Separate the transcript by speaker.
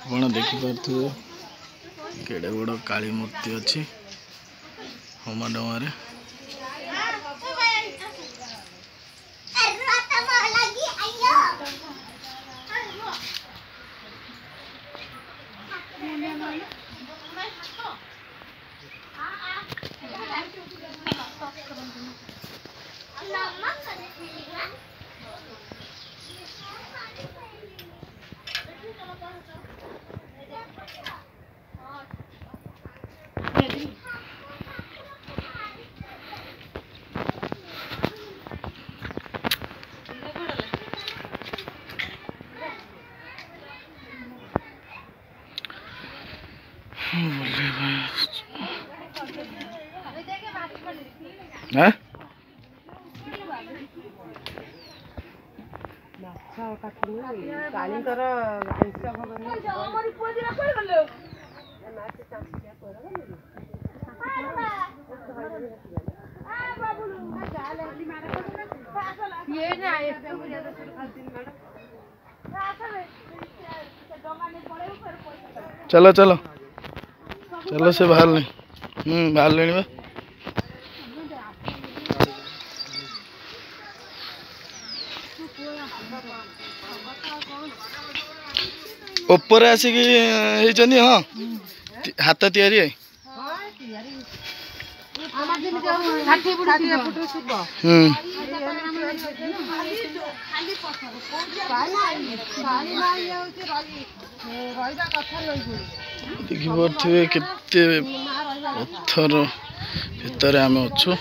Speaker 1: ଆପଣ ଦେଖିପାରୁଥିବେ କେଡ଼େ ବଡ଼ କାଳୀ ମୂର୍ତ୍ତି ଅଛି ହମାଡମାରେ। चलो चलो चलो से बाहर नहीं बाहर लेनी बा ऊपर आसिक हाँ हाथ तैयारी है देखिए केते पत्थर भितर आम अच्छु